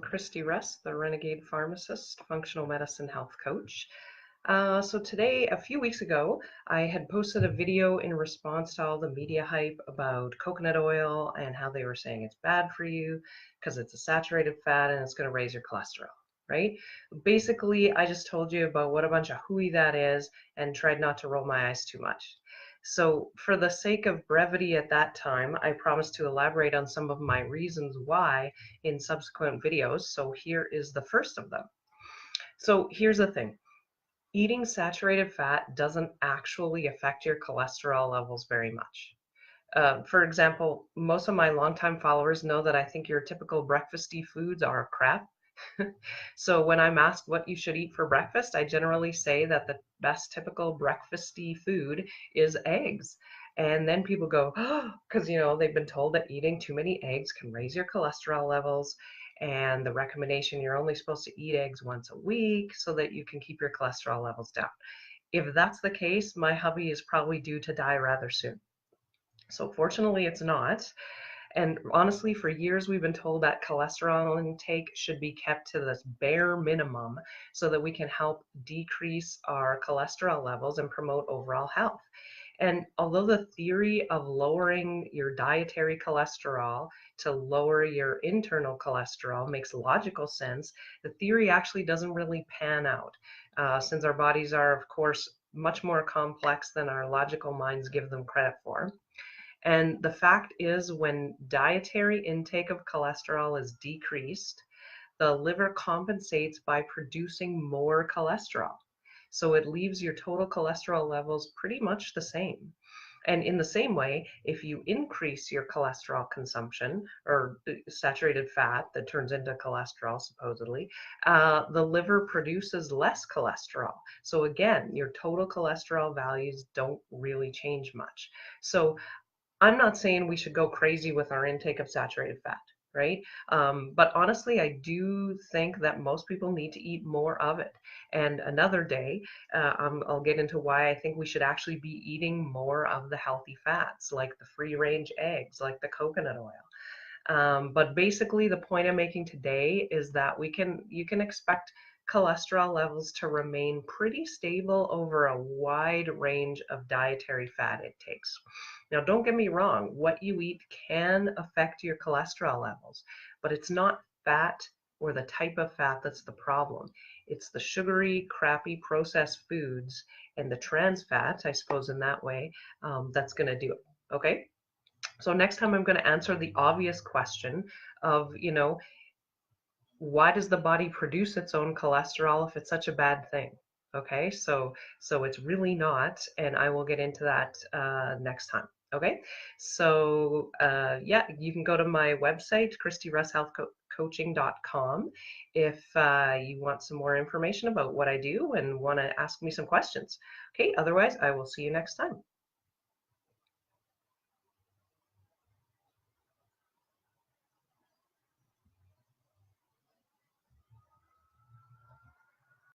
Christy Russ, the Renegade Pharmacist, Functional Medicine Health Coach. So today, a few weeks ago, I had posted a video in response to all the media hype about coconut oil and how they were saying it's bad for you because it's a saturated fat and it's going to raise your cholesterol, right? Basically, I just told you about what a bunch of hooey that is and tried not to roll my eyes too much. So for the sake of brevity at that time, I promised to elaborate on some of my reasons why in subsequent videos. So here is the first of them. So here's the thing. Eating saturated fat doesn't actually affect your cholesterol levels very much. For example, most of my longtime followers know that I think your typical breakfasty foods are crap. So when I'm asked what you should eat for breakfast, I generally say that the best typical breakfasty food is eggs. And then people go, oh, because they've been told that eating too many eggs can raise your cholesterol levels. And the recommendation, you're only supposed to eat eggs once a week so that you can keep your cholesterol levels down. If that's the case, my hubby is probably due to die rather soon. So fortunately, it's not. And honestly, for years, we've been told that cholesterol intake should be kept to this bare minimum so that we can help decrease our cholesterol levels and promote overall health. And although the theory of lowering your dietary cholesterol to lower your internal cholesterol makes logical sense, the theory actually doesn't really pan out, since our bodies are, of course, much more complex than our logical minds give them credit for. And the fact is, when dietary intake of cholesterol is decreased, the liver compensates by producing more cholesterol. So it leaves your total cholesterol levels pretty much the same. And in the same way, if you increase your cholesterol consumption or saturated fat that turns into cholesterol, supposedly, the liver produces less cholesterol. So again, your total cholesterol values don't really change much. So I'm not saying we should go crazy with our intake of saturated fat, right? But honestly, I do think that most people need to eat more of it. And another day, I'll get into why I think we should actually be eating more of the healthy fats, like the free-range eggs, like the coconut oil. But basically, the point I'm making today is that you can expect cholesterol levels to remain pretty stable over a wide range of dietary fat intakes. Now, don't get me wrong, what you eat can affect your cholesterol levels, but it's not fat or the type of fat that's the problem. It's the sugary, crappy processed foods and the trans fats, I suppose, in that way, that's going to do it. Okay? So next time I'm going to answer the obvious question of, why does the body produce its own cholesterol if it's such a bad thing? Okay, so it's really not, and I will get into that next time. Okay, so yeah, you can go to my website, ChristyRussHealthCoaching.com, if you want some more information about what I do and want to ask me some questions. Okay, otherwise, I will see you next time.